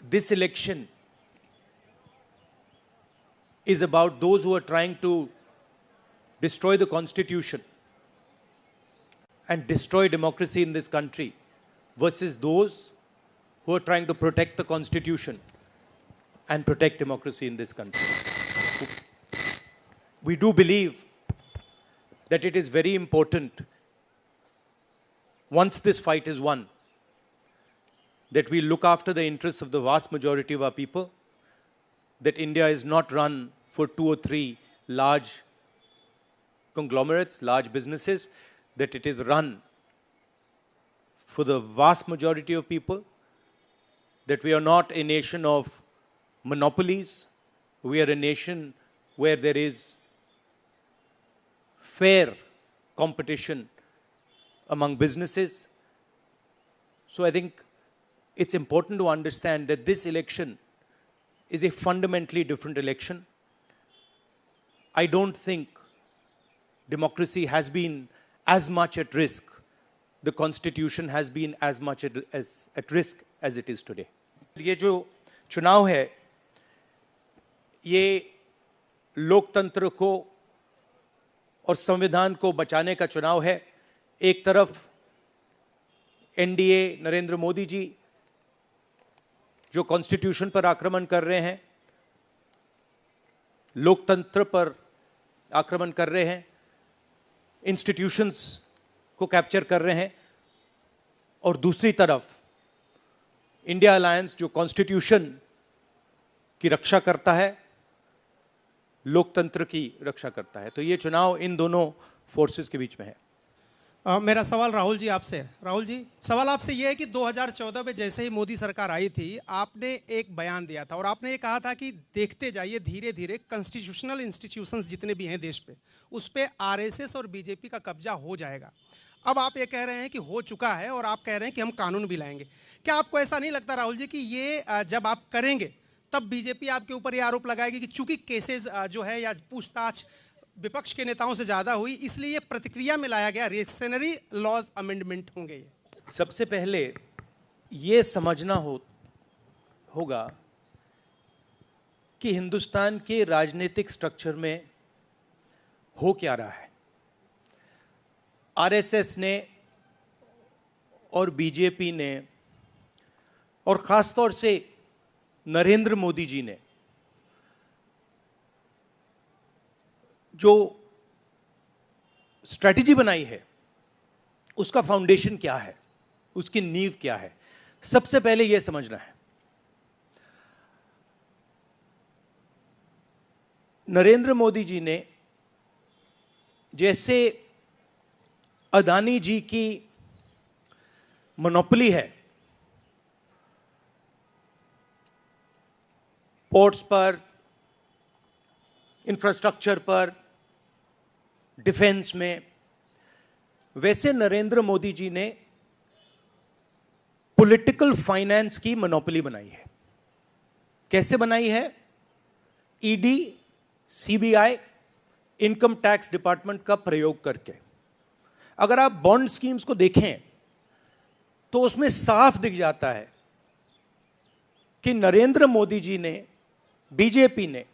this election is about those who are trying to destroy the Constitution and destroy democracy in this country versus those who are trying to protect the Constitution and protect democracy in this country. We do believe that it is very important, once this fight is won, that we look after the interests of the vast majority of our people, that India is not run for 2 or 3 large conglomerates, large businesses, that it is run for the vast majority of people, that we are not a nation of monopolies, we are a nation where there is fair competition among businesses. So I think it's important to understand that this election is a fundamentally different election. I don't think democracy has been as much at risk, the Constitution has been as much at risk as it is today. ये जो चुनाव है, ये लोकतंत्र को और संविधान को बचाने का चुनाव है. एक तरफ एनडीए नरेंद्र मोदी जी जो कॉन्स्टिट्यूशन पर आक्रमण कर रहे हैं, लोकतंत्र पर आक्रमण कर रहे हैं, इंस्टीट्यूशंस को कैप्चर कर रहे हैं, और दूसरी तरफ इंडिया अलायंस जो कॉन्स्टिट्यूशन की रक्षा करता है, लोकतंत्र की रक्षा करता है. तो ये चुनाव इन दोनों फोर्सेस के बीच में है. मेरा सवाल राहुल जी आपसे है. राहुल जी, सवाल आपसे ये है कि 2014 में जैसे ही मोदी सरकार आई थी, आपने एक बयान दिया था और आपने ये कहा था कि देखते जाइए धीरे धीरे कॉन्स्टिट्यूशनल इंस्टीट्यूशंस जितने भी हैं देश पे, उस पे आरएसएस और बीजेपी का कब्जा हो जाएगा. अब आप ये कह रहे हैं कि हो चुका है और आप कह रहे हैं कि हम कानून भी लाएंगे. क्या आपको ऐसा नहीं लगता राहुल जी कि ये जब आप करेंगे तब बीजेपी आपके ऊपर ये आरोप लगाएगी कि चूंकि केसेस जो है या पूछताछ विपक्ष के नेताओं से ज्यादा हुई, इसलिए ये प्रतिक्रिया में लाया गया रिएक्शनरी लॉज अमेंडमेंट होंगे? ये सबसे पहले ये समझना होगा कि हिंदुस्तान के राजनीतिक स्ट्रक्चर में हो क्या रहा है. आरएसएस ने और बीजेपी ने और खासतौर से नरेंद्र मोदी जी ने जो स्ट्रैटेजी बनाई है, उसका फाउंडेशन क्या है, उसकी नींव क्या है, सबसे पहले यह समझना है. नरेंद्र मोदी जी ने जैसे अदानी जी की मोनोपोली है पोर्ट्स पर, इंफ्रास्ट्रक्चर पर, डिफेंस में, वैसे नरेंद्र मोदी जी ने पॉलिटिकल फाइनेंस की मोनोपोली बनाई है. कैसे बनाई है? ED, CBI, income tax department का प्रयोग करके. अगर आप बॉन्ड स्कीम्स को देखें तो उसमें साफ दिख जाता है कि नरेंद्र मोदी जी ने, बीजेपी ने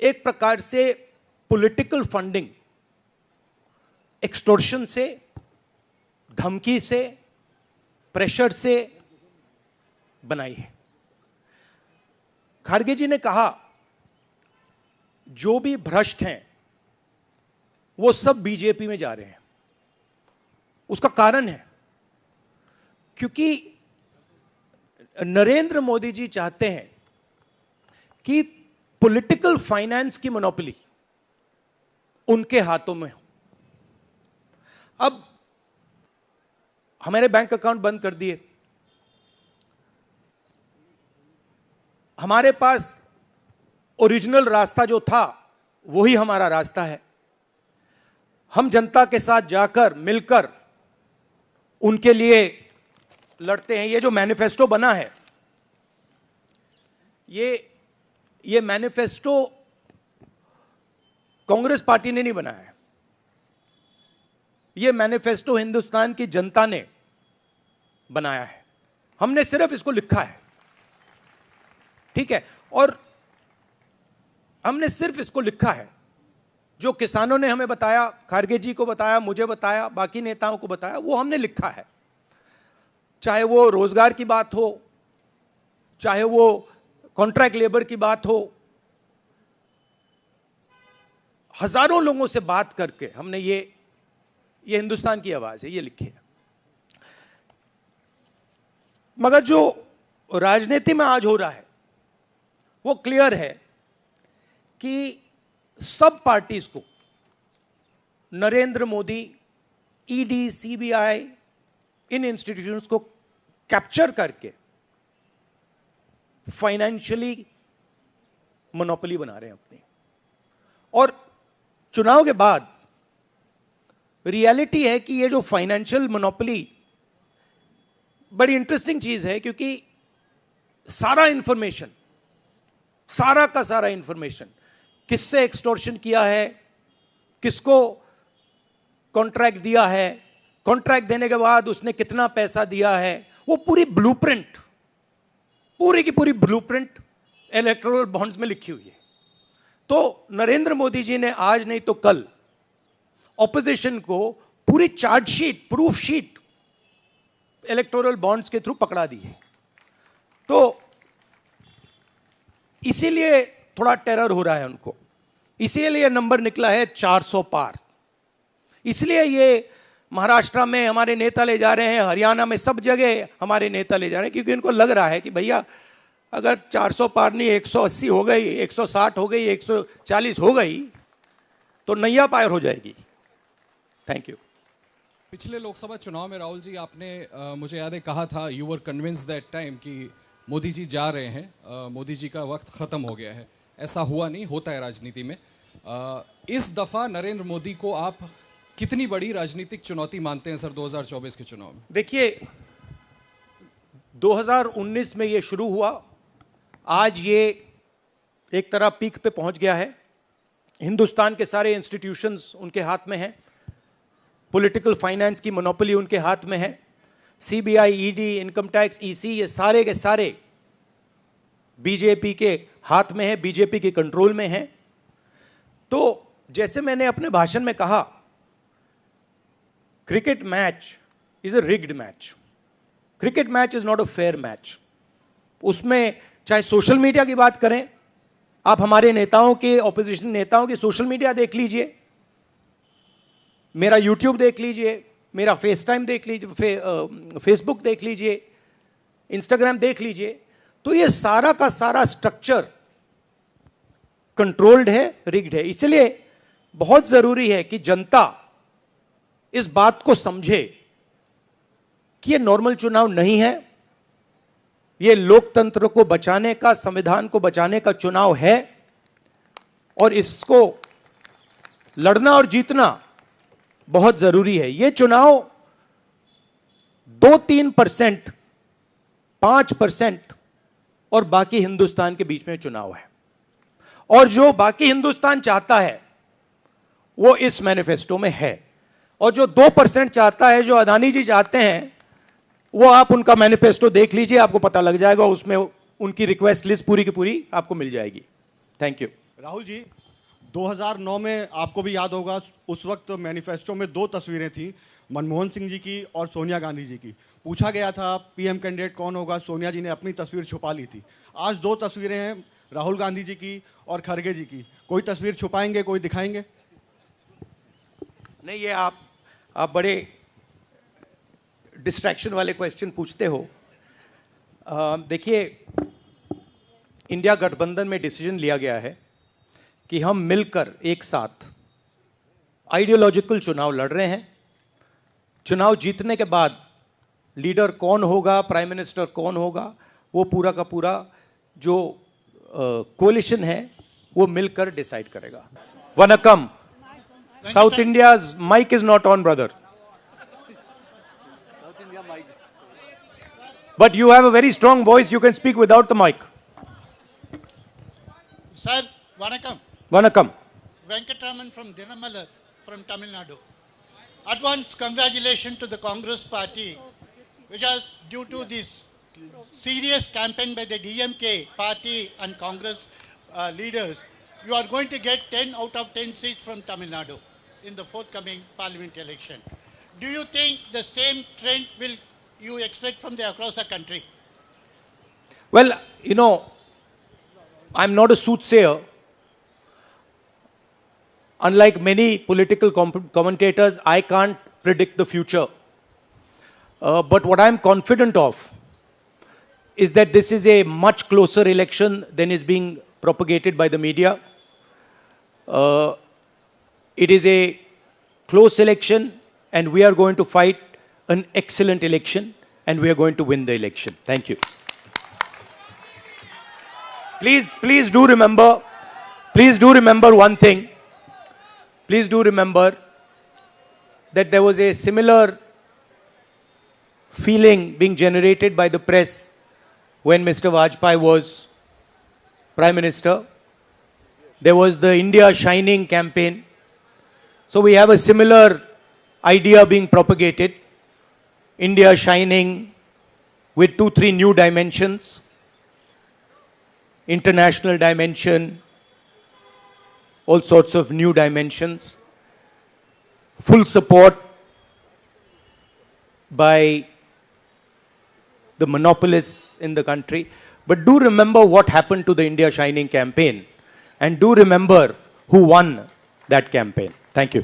एक प्रकार से पॉलिटिकल फंडिंग एक्सटॉर्शन से, धमकी से, प्रेशर से बनाई है. खारगे जी ने कहा जो भी भ्रष्ट हैं वो सब बीजेपी में जा रहे हैं. उसका कारण है क्योंकि नरेंद्र मोदी जी चाहते हैं कि पॉलिटिकल फाइनेंस की मोनोपोली उनके हाथों में हो. अब हमारे बैंक अकाउंट बंद कर दिए, हमारे पास ओरिजिनल रास्ता जो था वही हमारा रास्ता है. हम जनता के साथ जाकर मिलकर उनके लिए लड़ते हैं. ये जो मैनिफेस्टो बना है, ये मैनिफेस्टो कांग्रेस पार्टी ने नहीं बनाया है. ये मैनिफेस्टो हिंदुस्तान की जनता ने बनाया है. हमने सिर्फ इसको लिखा है, ठीक है, और हमने सिर्फ इसको लिखा है। जो किसानों ने हमें बताया, खारगे जी को बताया, मुझे बताया, बाकी नेताओं को बताया, वो हमने लिखा है। चाहे वो रोजगार की बात हो, चाहे वो कॉन्ट्रैक्ट लेबर की बात हो, हजारों लोगों से बात करके हमने ये हिंदुस्तान की आवाज है, ये लिखी है। मगर जो राजनीति में आज हो रहा है वो क्लियर है कि सब पार्टीज को नरेंद्र मोदी, ईडी, सीबीआई, इन इंस्टीट्यूशंस को कैप्चर करके फाइनेंशियली मोनोपोली बना रहे हैं अपनी। और चुनाव के बाद रियलिटी है कि ये जो फाइनेंशियल मोनोपोली बड़ी इंटरेस्टिंग चीज है, क्योंकि सारा इंफॉर्मेशन, सारा का सारा इंफॉर्मेशन, किससे एक्सटॉर्शन किया है, किसको कॉन्ट्रैक्ट दिया है, कॉन्ट्रैक्ट देने के बाद उसने कितना पैसा दिया है, वो पूरी ब्लूप्रिंट, पूरी की पूरी ब्लूप्रिंट इलेक्टोरल बॉन्ड्स में लिखी हुई है। तो नरेंद्र मोदी जी ने आज नहीं तो कल ऑपोजिशन को पूरी chargesheet, proof sheet electoral bonds के थ्रू पकड़ा दी है। तो इसीलिए थोड़ा टेरर हो रहा है उनको, इसीलिए नंबर निकला है 400 पार। इसलिए ये महाराष्ट्र में हमारे नेता ले जा रहे हैं, हरियाणा में सब जगह हमारे नेता ले जा रहे हैं, क्योंकि इनको लग रहा है कि भैया अगर 400 पार नहीं 180 हो गई, 160 हो गई, 140 हो गई तो नैया पार हो जाएगी। Thank you. पिछले लोकसभा चुनाव में राहुल जी आपने मुझे याद है कहा था, you were convinced that time कि मोदी जी जा रहे हैं, मोदी जी का वक्त ख़त्म हो गया है। ऐसा हुआ नहीं, होता है राजनीति में। इस दफ़ा नरेंद्र मोदी को आप कितनी बड़ी राजनीतिक चुनौती मानते हैं सर 2024 के चुनाव में? देखिए 2019 में ये शुरू हुआ, आज ये एक तरह पीक पे पहुंच गया है। हिंदुस्तान के सारे इंस्टीट्यूशंस उनके हाथ में हैं, पॉलिटिकल फाइनेंस की मोनोपोली उनके हाथ में है। CBI, ED, income tax, EC, ये सारे के सारे बीजेपी के हाथ में है, बीजेपी के कंट्रोल में है। तो जैसे मैंने अपने भाषण में कहा, cricket match is a rigged match. Cricket match is not a fair match. उसमें चाहे सोशल मीडिया की बात करें, आप हमारे नेताओं के, ऑपोजिशन नेताओं के सोशल मीडिया देख लीजिए, मेरा यूट्यूब देख लीजिए, मेरा फेस टाइम देख लीजिए, फेसबुक देख लीजिए, इंस्टाग्राम देख लीजिए, तो ये सारा का सारा स्ट्रक्चर कंट्रोल्ड है, रिग्ड है। इसलिए बहुत जरूरी है कि जनता इस बात को समझे कि ये नॉर्मल चुनाव नहीं है, ये लोकतंत्र को बचाने का, संविधान को बचाने का चुनाव है, और इसको लड़ना और जीतना बहुत जरूरी है। ये चुनाव 2-3%, 5% और बाकी हिंदुस्तान के बीच में चुनाव है, और जो बाकी हिंदुस्तान चाहता है वो इस मैनिफेस्टो में है, और जो 2% चाहता है, जो अदानी जी चाहते हैं, वो आप उनका मैनिफेस्टो देख लीजिए, आपको पता लग जाएगा, उसमें उनकी रिक्वेस्ट लिस्ट पूरी की पूरी आपको मिल जाएगी। Thank you. राहुल जी, 2009 में आपको भी याद होगा, उस वक्त मैनिफेस्टो में 2 तस्वीरें थी, मनमोहन सिंह जी की और सोनिया गांधी जी की। पूछा गया था पीएम कैंडिडेट कौन होगा, सोनिया जी ने अपनी तस्वीर छुपा ली थी। आज 2 तस्वीरें हैं, राहुल गांधी जी की और खड़गे जी की। कोई तस्वीर छुपाएंगे, कोई दिखाएंगे? नहीं, ये आप बड़े डिस्ट्रैक्शन वाले क्वेश्चन पूछते हो। देखिए, इंडिया गठबंधन में डिसीजन लिया गया है कि हम मिलकर एक साथ आइडियोलॉजिकल चुनाव लड़ रहे हैं। चुनाव जीतने के बाद लीडर कौन होगा, प्राइम मिनिस्टर कौन होगा, वो पूरा का पूरा जो कोलिशन है वो मिलकर डिसाइड करेगा। Vanakkam. South India's mic is not on, brother. But you have a very strong voice. You can speak without the mic. Sir, Vanakkam. Vanakkam. Venkatraman from Dinamalar from Tamil Nadu. At once, congratulations to the Congress party, which has, due to this serious campaign by the DMK party and Congress leaders, you are going to get 10 out of 10 seats from Tamil Nadu in the forthcoming parliament election. Do you think the same trend will you expect from the across the country? Well, you know, I'm not a soothsayer. Unlike many political commentators, I can't predict the future. But what I'm confident of is that this is a much closer election than is being propagated by the media. It is a close election, and we are going to fight an excellent election, and we are going to win the election. Thank you. Please do remember one thing. Please do remember that there was a similar feeling being generated by the press when Mr. Vajpayee was Prime Minister. There was the India Shining campaign. So we have a similar idea being propagated. India Shining with 2-3 new dimensions. International dimension, all sorts of new dimensions. Full support by the monopolists in the country. But do remember what happened to the India Shining campaign, and do remember who won that campaign. Thank you.